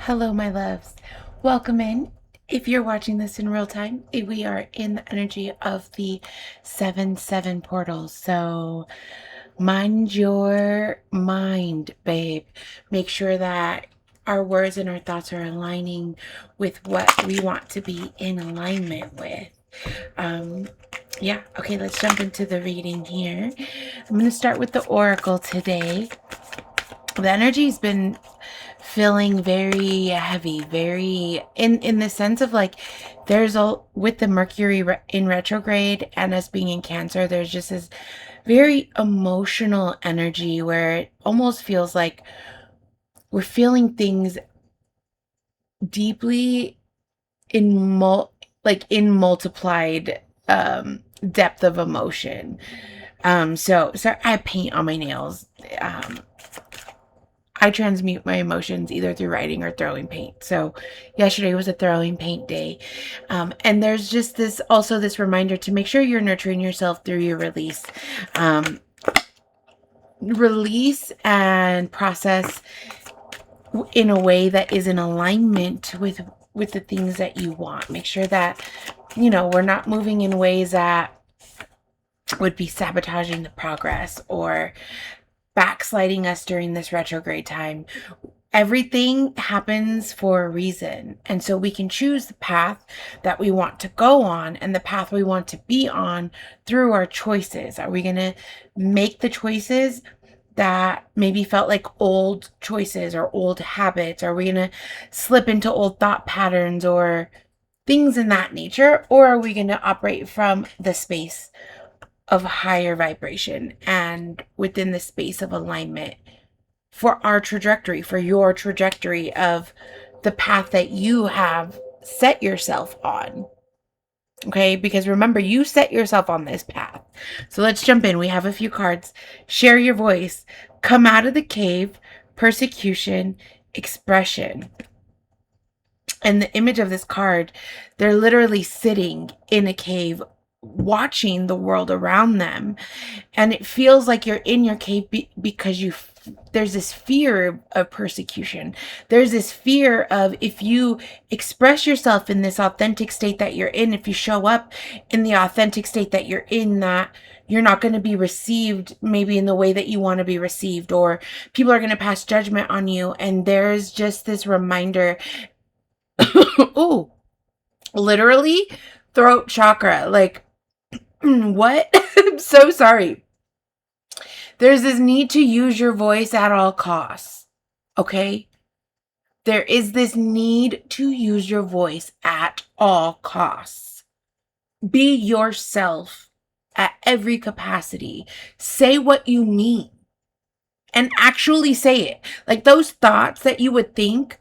Hello, my loves. Welcome in. If you're watching this in real time, we are in the energy of the 7-7 portals. So mind your mind, babe. Make sure that our words and our thoughts are aligning with what we want to be in alignment with. Um, yeah, okay, let's jump into the reading here. I'm going to start with the oracle today. The energy's been feeling very heavy, very in the sense of like there's a with the Mercury in retrograde and us being in Cancer, there's just this very emotional energy where it almost feels like we're feeling things deeply in multiplied depth of emotion. So I paint on my nails. um I transmute my emotions either through writing or throwing paint. So yesterday was a throwing paint day. And there's just this reminder to make sure you're nurturing yourself through your release. Release and process in a way that is in alignment with the things that you want. Make sure that, we're not moving in ways that would be sabotaging the progress or backsliding us during this retrograde time. Everything happens for a reason. And so we can choose the path that we want to go on and the path we want to be on through our choices. Are we going to make the choices that maybe felt like old choices or old habits? Are we going to slip into old thought patterns or things in that nature? Or are we going to operate from the space of higher vibration and within the space of alignment for our trajectory, for your trajectory of the path that you have set yourself on? Okay, because remember, you set yourself on this path. So let's jump in. We have a few cards. Share your voice. Come out of the cave. Persecution. Expression. And the image of this card, they're literally sitting in a cave watching the world around them, and it feels like you're in your cave because there's this fear of persecution. There's this fear of, if you express yourself in this authentic state that you're in, if you show up in the authentic state that you're in, that you're not going to be received maybe in the way that you want to be received, or people are going to pass judgment on you. And there's just this reminder. Oh, literally throat chakra, like what? I'm so sorry. There's this need to use your voice at all costs. Okay? There is this need to use your voice at all costs. Be yourself at every capacity. Say what you mean and actually say it. Like those thoughts that you would think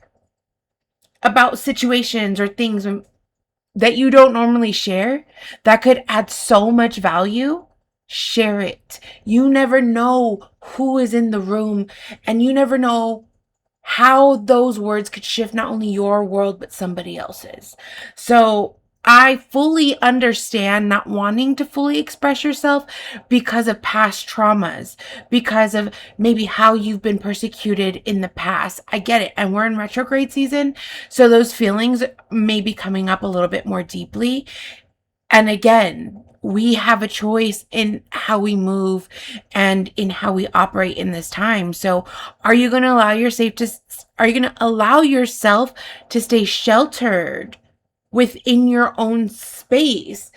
about situations or things that you don't normally share that could add so much value, share it. You never know who is in the room, and you never know how those words could shift not only your world but somebody else's. So I fully understand not wanting to fully express yourself because of past traumas, because of maybe how you've been persecuted in the past. I get it. And we're in retrograde season, so those feelings may be coming up a little bit more deeply. And again, we have a choice in how we move and in how we operate in this time. So are you going to allow yourself to stay sheltered within your own space?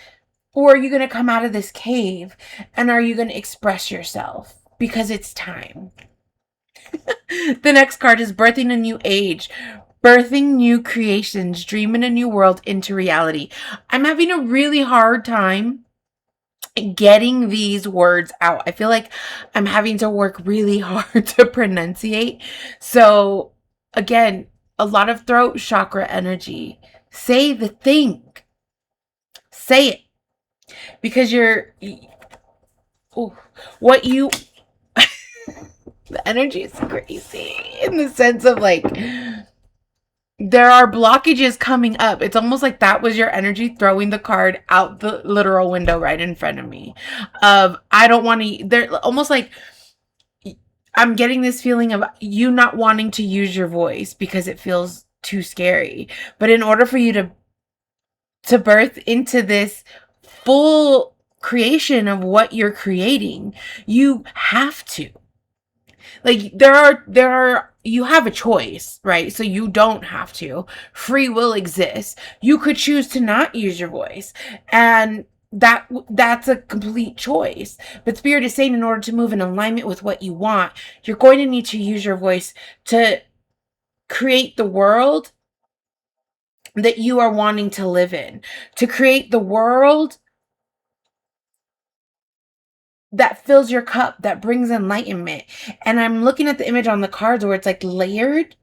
Or are you going to come out of this cave and are you going to express yourself? Because it's time. The next card is birthing a new age. Birthing new creations, dreaming a new world into reality. I'm having a really hard time getting these words out. I feel like I'm having to work really hard to pronunciate. So again, a lot of throat chakra energy. Say the thing. Say it. Because what you, the energy is crazy in the sense of like, there are blockages coming up. It's almost like that was your energy throwing the card out the literal window right in front of me. I don't want to, they're almost like, I'm getting this feeling of you not wanting to use your voice because it feels too scary. But in order for you to birth into this full creation of what you're creating, you have to. Like there are you have a choice, right? So you don't have to. Free will exists. You could choose to not use your voice. And that's a complete choice. But Spirit is saying in order to move in alignment with what you want, you're going to need to use your voice to create the world that you are wanting to live in, to create the world that fills your cup, that brings enlightenment. And I'm looking at the image on the cards where it's like layered.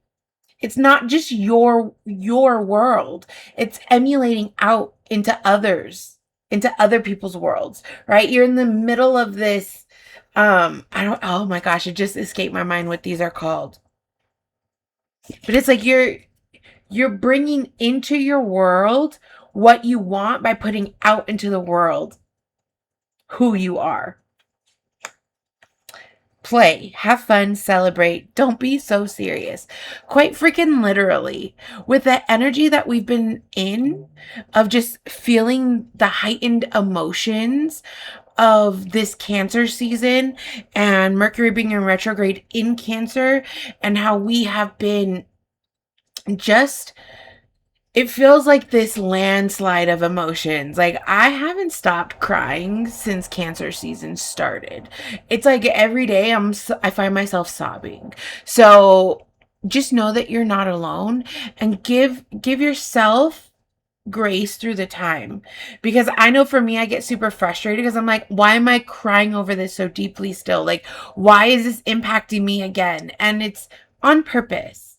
It's not just your world. It's emulating out into others, into other people's worlds, right? You're in the middle of this I don't oh my gosh, it just escaped my mind what these are called. But it's like you're bringing into your world what you want by putting out into the world who you are. Play, have fun, celebrate. Don't be so serious. Quite freaking literally. With the energy that we've been in of just feeling the heightened emotions of this Cancer season and Mercury being in retrograde in Cancer, and how we have been just, it feels like this landslide of emotions. Like, I haven't stopped crying since Cancer season started. It's like every day I find myself sobbing. So just know that you're not alone, and give yourself grace through the time. Because I know for me, I get super frustrated because I'm like, why am I crying over this so deeply still? Like, why is this impacting me again? And it's on purpose.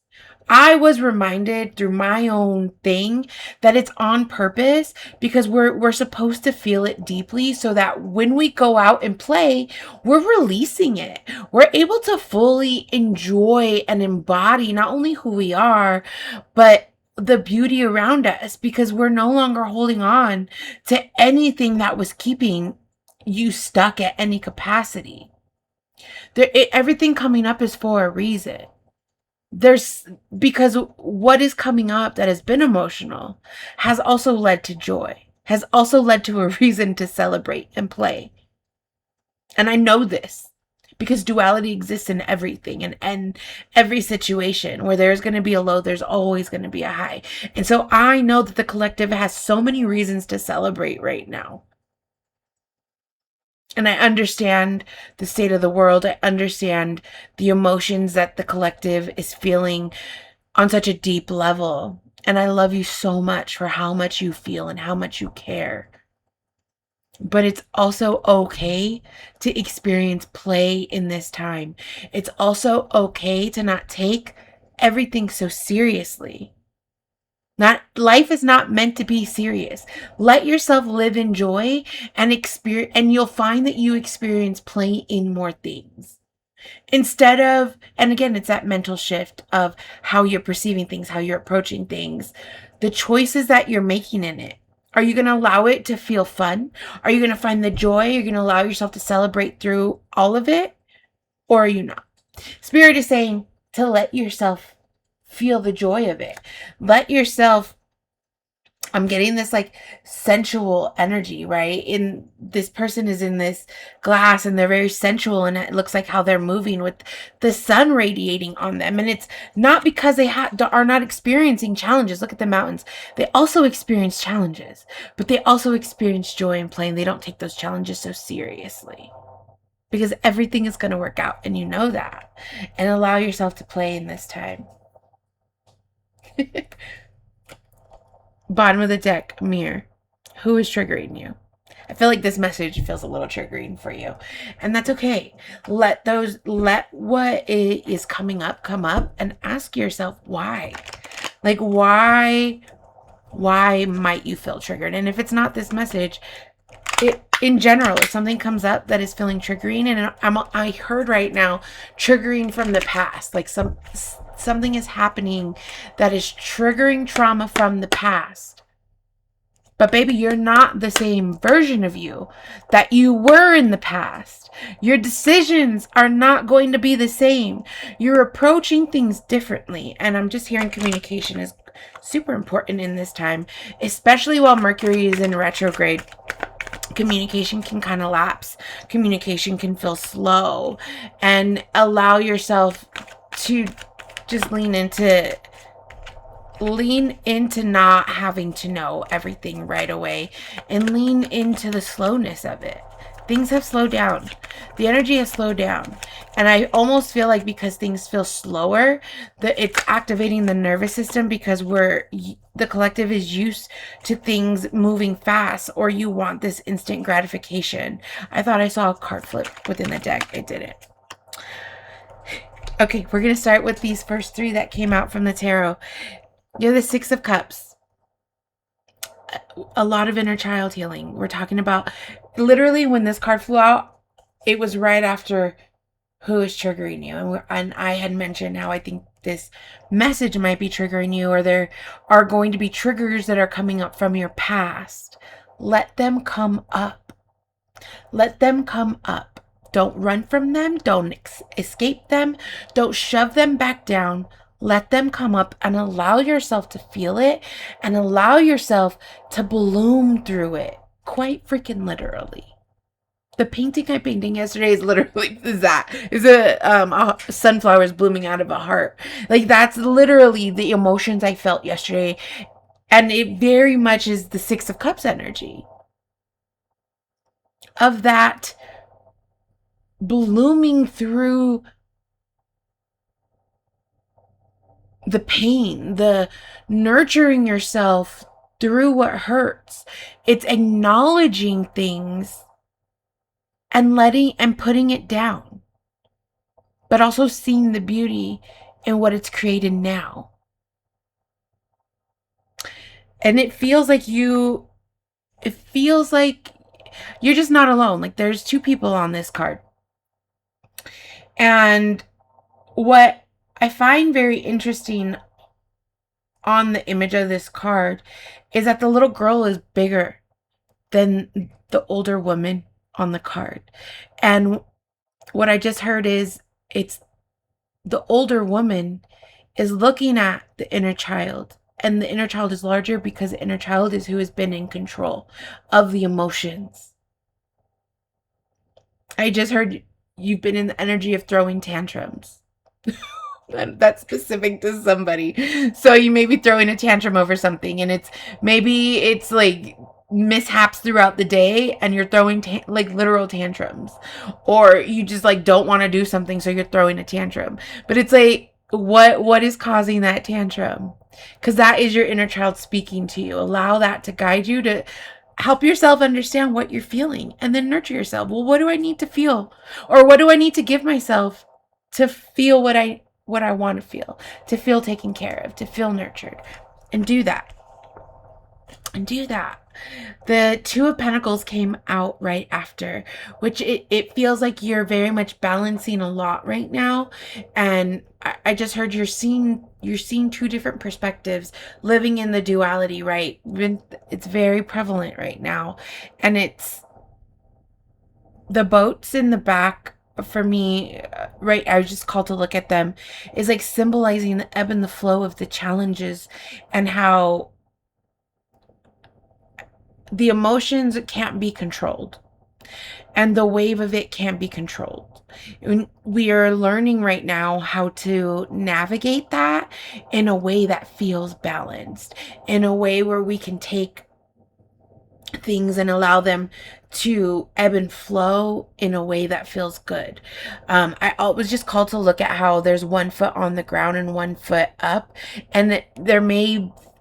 I was reminded through my own thing that it's on purpose, because we're supposed to feel it deeply so that when we go out and play, we're releasing it. We're able to fully enjoy and embody not only who we are, but the beauty around us, because we're no longer holding on to anything that was keeping you stuck at any capacity. Everything coming up is for a reason. Because what is coming up that has been emotional has also led to joy, has also led to a reason to celebrate and play. And I know this because duality exists in everything, and every situation where there's going to be a low, there's always going to be a high. And so I know that the collective has so many reasons to celebrate right now. And I understand the state of the world. I understand the emotions that the collective is feeling on such a deep level. And I love you so much for how much you feel and how much you care. But it's also okay to experience play in this time. It's also okay to not take everything so seriously. Life is not meant to be serious. Let yourself live in joy and experience, and you'll find that you experience play in more things. Instead of, and again, it's that mental shift of how you're perceiving things, how you're approaching things, the choices that you're making in it. Are you going to allow it to feel fun? Are you going to find the joy? Are you going to allow yourself to celebrate through all of it? Or are you not? Spirit is saying to let yourself feel the joy of it. Let yourself, I'm getting this like sensual energy, right? In this person is in this glass and they're very sensual, and it looks like how they're moving with the sun radiating on them. And it's not because they are not experiencing challenges. Look at the mountains. They also experience challenges, but they also experience joy and play, and they don't take those challenges so seriously. Because everything is going to work out, and you know that. And allow yourself to play in this time. Bottom of the deck, mirror. Who is triggering you? I feel like this message feels a little triggering for you. And that's okay. Let what is coming up come up, and ask yourself why. Like, why might you feel triggered? And if it's not this message, in general, if something comes up that is feeling triggering, and I heard right now triggering from the past, like something is happening that is triggering trauma from the past. But baby, you're not the same version of you that you were in the past. Your decisions are not going to be the same. You're approaching things differently. And I'm just hearing communication is super important in this time, especially while Mercury is in retrograde. Communication can kind of lapse. Communication can feel slow, and allow yourself to just lean into not having to know everything right away, and lean into the slowness of it. Things have slowed down. The energy has slowed down. And I almost feel like because things feel slower, that it's activating the nervous system, because the collective is used to things moving fast, or you want this instant gratification. I thought I saw a card flip within the deck. It didn't. Okay, we're going to start with these first three that came out from the tarot. You're the Six of Cups. A lot of inner child healing. We're talking about, literally, when this card flew out, it was right after who is triggering you. And I had mentioned how I think this message might be triggering you, or there are going to be triggers that are coming up from your past. Let them come up. Let them come up. Don't run from them. Don't escape them. Don't shove them back down. Let them come up and allow yourself to feel it, and allow yourself to bloom through it. Quite freaking literally. The painting I painted yesterday is literally a sunflowers blooming out of a heart. Like, that's literally the emotions I felt yesterday. And it very much is the Six of Cups energy of that blooming through the pain, the nurturing yourself through what hurts. It's acknowledging things and putting it down, but also seeing the beauty in what it's created now. And it feels like you're just not alone. Like, there's two people on this card. And what I find very interesting on the image of this card is that the little girl is bigger than the older woman on the card. And what I just heard is, it's the older woman is looking at the inner child, and the inner child is larger because the inner child is who has been in control of the emotions. I just heard you've been in the energy of throwing tantrums. That's specific to somebody. So you may be throwing a tantrum over something, and maybe it's like mishaps throughout the day, and you're throwing like literal tantrums, or you just like don't want to do something, so you're throwing a tantrum. But it's like, what is causing that tantrum? Because that is your inner child speaking to you. Allow that to guide you, to help yourself understand what you're feeling, and then nurture yourself. Well, what do I need to feel? Or what do I need to give myself to feel what I want to feel taken care of, to feel nurtured? And do that. The Two of Pentacles came out right after, which it feels like you're very much balancing a lot right now. And I just heard you're seeing two different perspectives, living in the duality, right? It's very prevalent right now. And it's the boats in the back. For me, right, I was just called to look at them, is like symbolizing the ebb and the flow of the challenges, and how the emotions can't be controlled, and the wave of it can't be controlled. We are learning right now how to navigate that in a way that feels balanced, in a way where we can take things and allow them to ebb and flow in a way that feels good. I was just called to look at how there's one foot on the ground and one foot up, and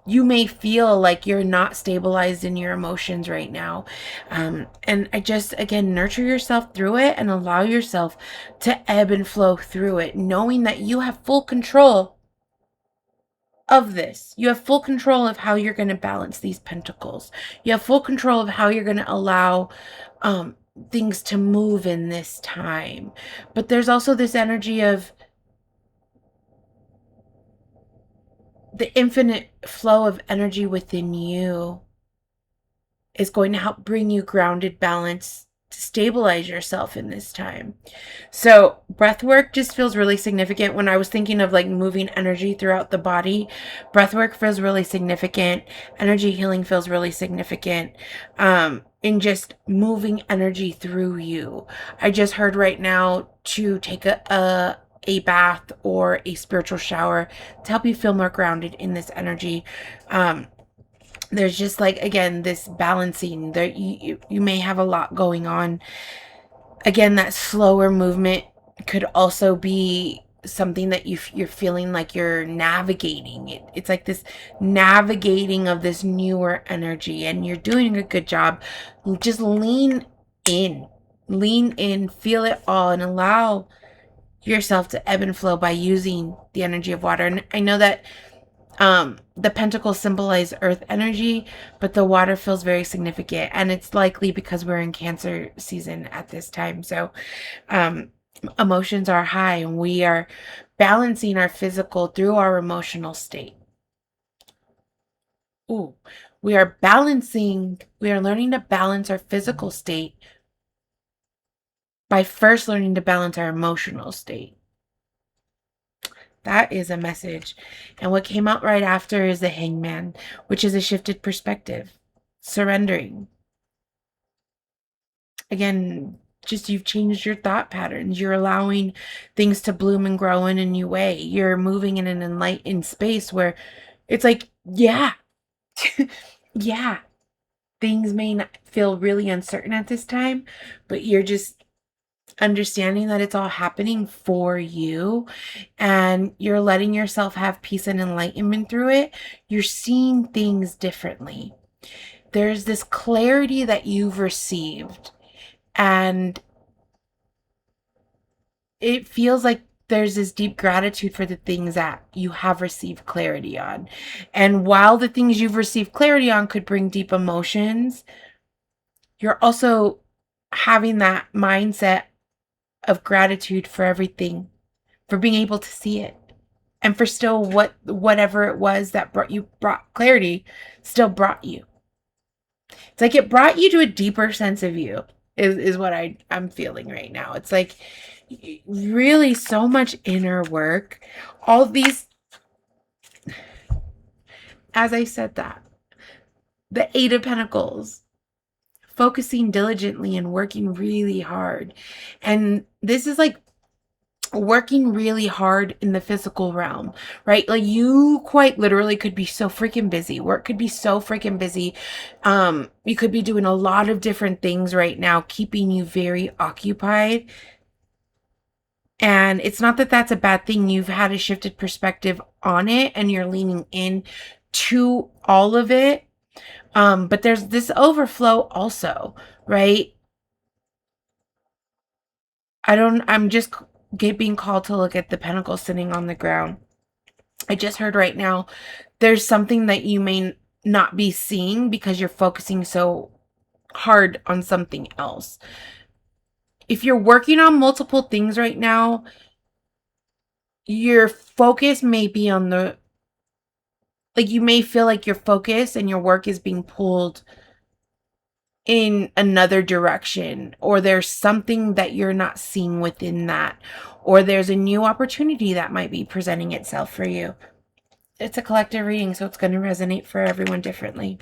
you may feel like you're not stabilized in your emotions right now. And I just, again, nurture yourself through it, and allow yourself to ebb and flow through it, knowing that you have full control of this. You have full control of how you're going to balance these pentacles. You have full control of how you're going to allow things to move in this time. But there's also this energy of the infinite flow of energy within you is going to help bring you grounded balance to stabilize yourself in this time. So breath work just feels really significant. When I was thinking of like moving energy throughout the body, breath work feels really significant. Energy healing feels really significant. In just moving energy through you. I just heard right now to take a bath or a spiritual shower to help you feel more grounded in this energy. There's just like, again, this balancing there. You may have a lot going on. Again, that slower movement could also be something that you're feeling like you're navigating it. It's like this navigating of this newer energy, and you're doing a good job. Just lean in, feel it all, and allow yourself to ebb and flow by using the energy of water. And I know that the pentacles symbolize earth energy, but the water feels very significant, and it's likely because we're in Cancer season at this time. So emotions are high, and we are balancing our physical through our emotional state. Ooh, we are learning to balance our physical state by first learning to balance our emotional state. That is a message. And what came out right after is the Hangman, which is a shifted perspective. Surrendering. Again, just you've changed your thought patterns. You're allowing things to bloom and grow in a new way. You're moving in an enlightened space where it's like, yeah, yeah, things may not feel really uncertain at this time, but you're just understanding that it's all happening for you, and you're letting yourself have peace and enlightenment through it. You're seeing things differently. There's this clarity that you've received, and it feels like there's this deep gratitude for the things that you have received clarity on. And while the things you've received clarity on could bring deep emotions, you're also having that mindset of gratitude for everything, for being able to see it, and for still whatever it was that brought clarity, still brought you. It's like it brought you to a deeper sense of you, is what I'm feeling right now. It's like really so much inner work. All these, as I said that, the Eight of Pentacles, focusing diligently and working really hard. And this is like working really hard in the physical realm, right? Like you quite literally could be so freaking busy. Work could be so freaking busy. You could be doing a lot of different things right now, keeping you very occupied. And it's not that that's a bad thing. You've had a shifted perspective on it, and you're leaning in to all of it. But there's this overflow also, right? I'm just being called to look at the pentacles sitting on the ground. I just heard right now, there's something that you may not be seeing because you're focusing so hard on something else. If you're working on multiple things right now, your focus may be on you may feel like your focus and your work is being pulled in another direction, or there's something that you're not seeing within that, or there's a new opportunity that might be presenting itself for you. It's a collective reading, so it's going to resonate for everyone differently.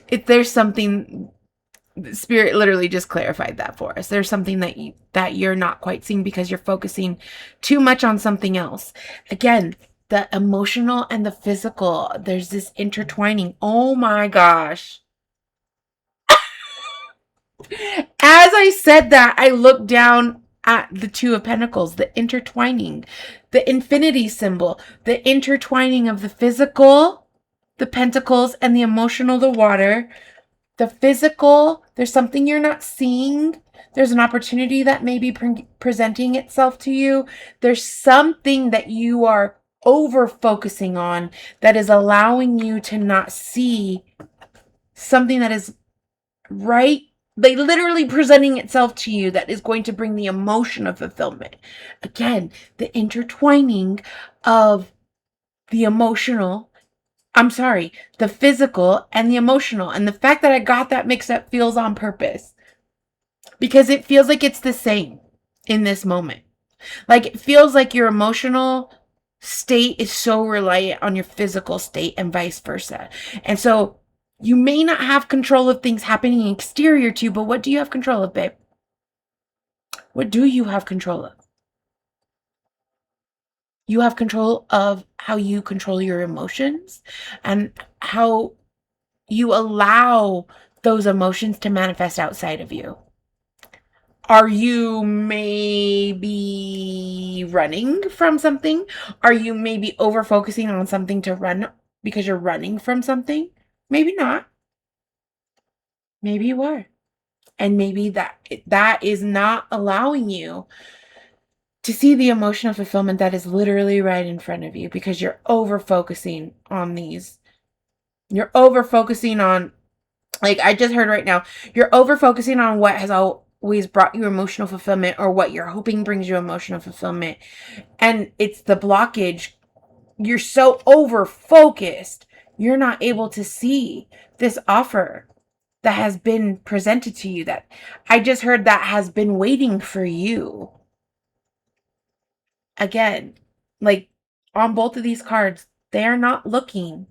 If there's something, Spirit literally just clarified that for us. There's something that you're not quite seeing because you're focusing too much on something else. Again, the emotional and the physical, there's this intertwining. Oh my gosh. As I said that, I looked down at the Two of Pentacles, the intertwining, the infinity symbol, the intertwining of the physical, the pentacles, and the emotional, the water. The physical, there's something you're not seeing. There's an opportunity that may be presenting itself to you. There's something that you are over focusing on that is allowing you to not see something that is right, like literally presenting itself to you, that is going to bring the emotion of fulfillment. Again, the intertwining of the emotional I'm sorry, the physical and the emotional. And the fact that I got that mixed up feels on purpose because it feels like it's the same in this moment. Like it feels like your emotional state is so reliant on your physical state and vice versa. And so you may not have control of things happening exterior to you, but what do you have control of, babe? What do you have control of? You have control of how you control your emotions and how you allow those emotions to manifest outside of you. Are you maybe running from something? Are you maybe over focusing on something to run because you're running from something? Maybe not. Maybe you are. And maybe that is not allowing you to see the emotional fulfillment that is literally right in front of you because you're over focusing on these. You're over focusing on, like I just heard right now, you're over focusing on what has always brought you emotional fulfillment or what you're hoping brings you emotional fulfillment. And it's the blockage. You're so over focused, you're not able to see this offer that has been presented to you that I just heard that has been waiting for you. Again, like on both of these cards, they're not looking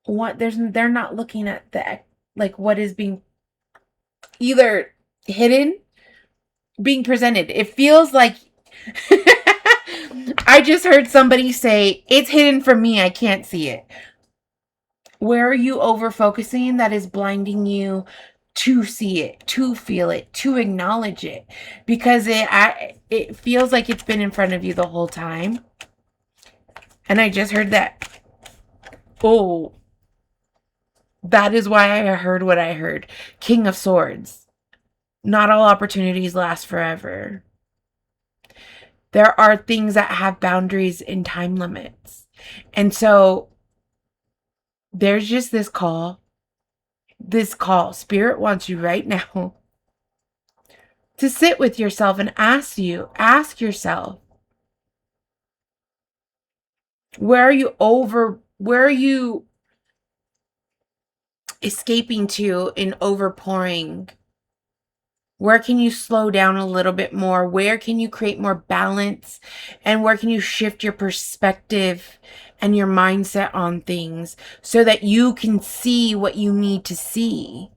they're not looking at the like what is being either hidden, being presented. It feels like I just heard somebody say, it's hidden from me, I can't see it. Where are you over focusing that is blinding you to see it, to feel it, to acknowledge it? Because it feels like it's been in front of you the whole time. And I just heard that. Oh, that is why I heard what I heard. King of Swords. Not all opportunities last forever. There are things that have boundaries and time limits. And so there's just this call. This call. Spirit wants you right now to sit with yourself and ask yourself, where are you escaping to in overpouring? Where can you slow down a little bit more? Where can you create more balance? And where can you shift your perspective and your mindset on things so that you can see what you need to see?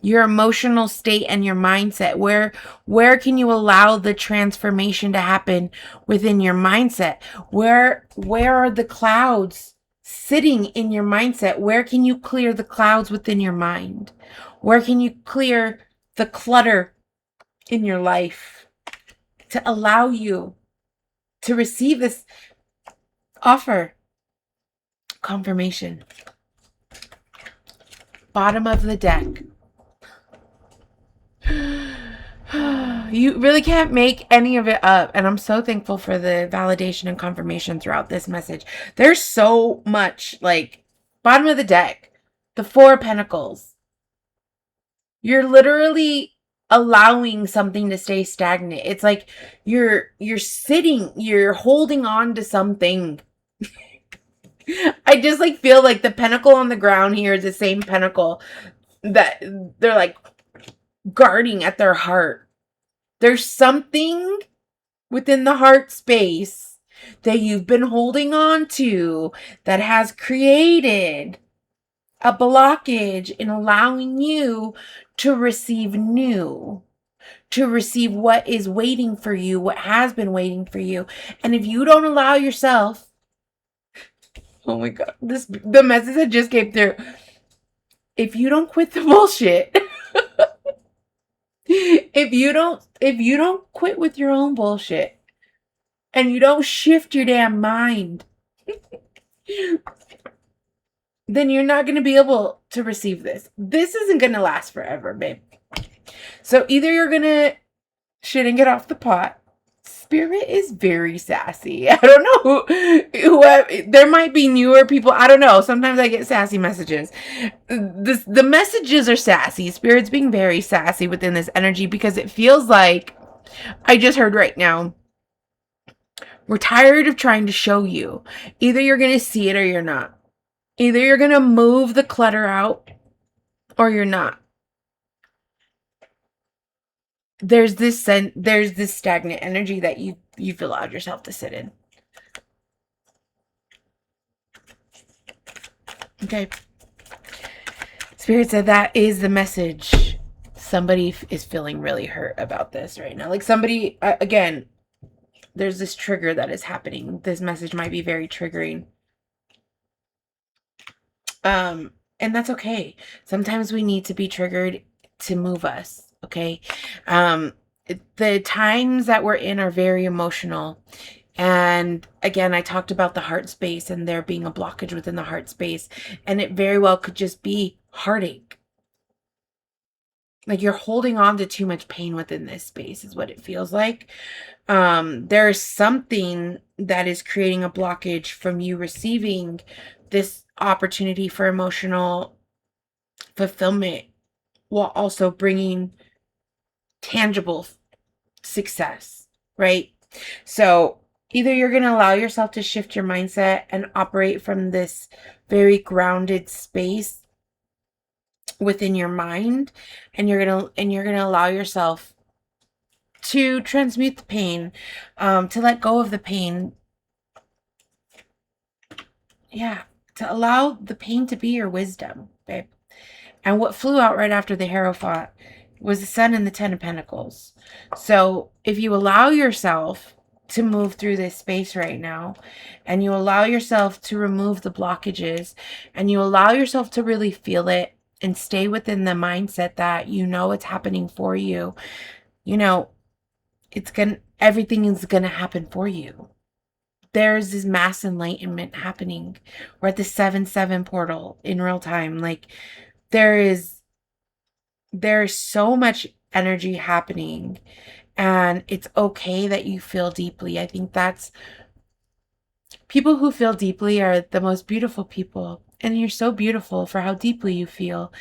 Your emotional state and your mindset. Where can you allow the transformation to happen within your mindset? Where are the clouds sitting in your mindset? Where can you clear the clouds within your mind? Where can you clear the clutter in your life to allow you to receive this offer? Confirmation. Bottom of the deck. You really can't make any of it up. And I'm so thankful for the validation and confirmation throughout this message. There's so much, like, bottom of the deck, the Four of Pentacles. You're literally allowing something to stay stagnant. It's like you're holding on to something. I just like feel like the pentacle on the ground here is the same pentacle that they're like guarding at their heart. There's something within the heart space that you've been holding on to that has created a blockage in allowing you to receive new, to receive what is waiting for you, what has been waiting for you. And if you don't allow yourself, oh my God, the message that just came through. If you don't quit the bullshit, if you don't quit with your own bullshit and you don't shift your damn mind, then you're not going to be able to receive this. This isn't going to last forever, babe. So either you're going to shit and get off the pot. Spirit is very sassy. I don't know who there might be newer people. I don't know. Sometimes I get sassy messages. The messages are sassy. Spirit's being very sassy within this energy because it feels like I just heard right now. We're tired of trying to show you. Either you're going to see it or you're not. Either you're going to move the clutter out or you're not. There's this stagnant energy that you've allowed yourself to sit in. Okay. Spirit said that is the message. Somebody is feeling really hurt about this right now. Like somebody, again, there's this trigger that is happening. This message might be very triggering. And that's okay. Sometimes we need to be triggered to move us. Okay. The times that we're in are very emotional. And again, I talked about the heart space and there being a blockage within the heart space. And it very well could just be heartache. Like you're holding on to too much pain within this space is what it feels like. There's something that is creating a blockage from you receiving this opportunity for emotional fulfillment while also bringing tangible success, right? So either you're going to allow yourself to shift your mindset and operate from this very grounded space within your mind, and you're going to allow yourself to transmute the pain, to let go of the pain. Yeah, to allow the pain to be your wisdom, babe. And what flew out right after the Hierophant was the Sun and the Ten of Pentacles. So if you allow yourself to move through this space right now, and you allow yourself to remove the blockages, and you allow yourself to really feel it and stay within the mindset that you know it's happening for you, you know, everything is gonna happen for you. There's this mass enlightenment happening. We're at the 7-7 portal in real time. Like there's so much energy happening, and it's okay that you feel deeply. I think that's people who feel deeply are the most beautiful people, and you're so beautiful for how deeply you feel.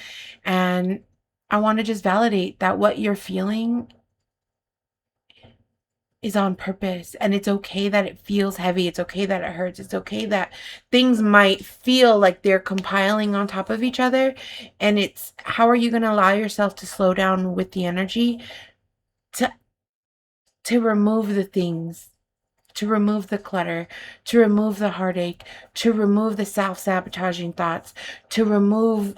And I want to just validate that what you're feeling is on purpose, and it's okay that it feels heavy. It's okay that it hurts. It's okay that things might feel like they're compiling on top of each other, and it's how are you going to allow yourself to slow down with the energy to remove the things, to remove the clutter, to remove the heartache, to remove the self-sabotaging thoughts, to remove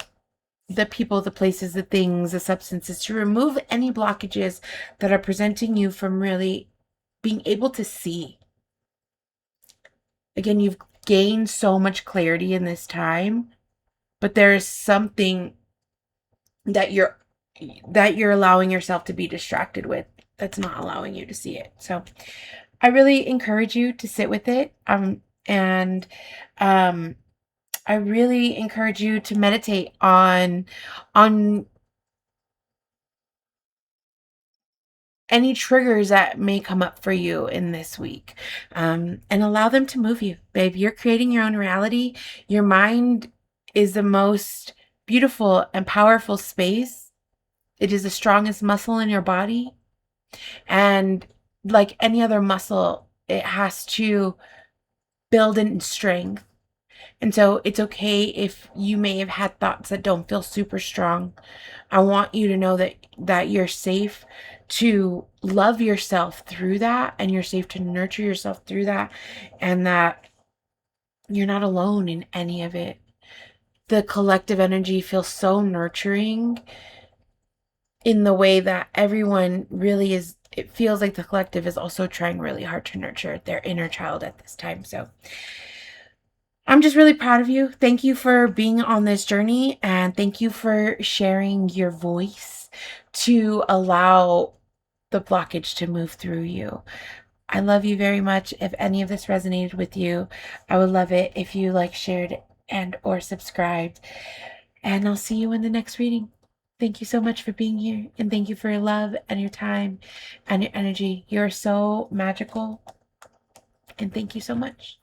the people, the places, the things, the substances, to remove any blockages that are preventing you from really being able to see. Again, you've gained so much clarity in this time, but there is something that you're allowing yourself to be distracted with that's not allowing you to see it. So I really encourage you to sit with it. And I really encourage you to meditate on any triggers that may come up for you in this week, and allow them to move you, babe. You're creating your own reality. Your mind is the most beautiful and powerful space. It is the strongest muscle in your body. And like any other muscle, it has to build in strength. And so it's okay if you may have had thoughts that don't feel super strong. I want you to know that you're safe to love yourself through that, and you're safe to nurture yourself through that, and that you're not alone in any of it. The collective energy feels so nurturing in the way that everyone really is. It feels like the collective is also trying really hard to nurture their inner child at this time. So I'm just really proud of you. Thank you for being on this journey, and thank you for sharing your voice to allow the blockage to move through you. I love you very much. If any of this resonated with you, I would love it if you shared and or subscribed. And I'll see you in the next reading. Thank you so much for being here, and thank you for your love and your time and your energy. You're so magical, and thank you so much.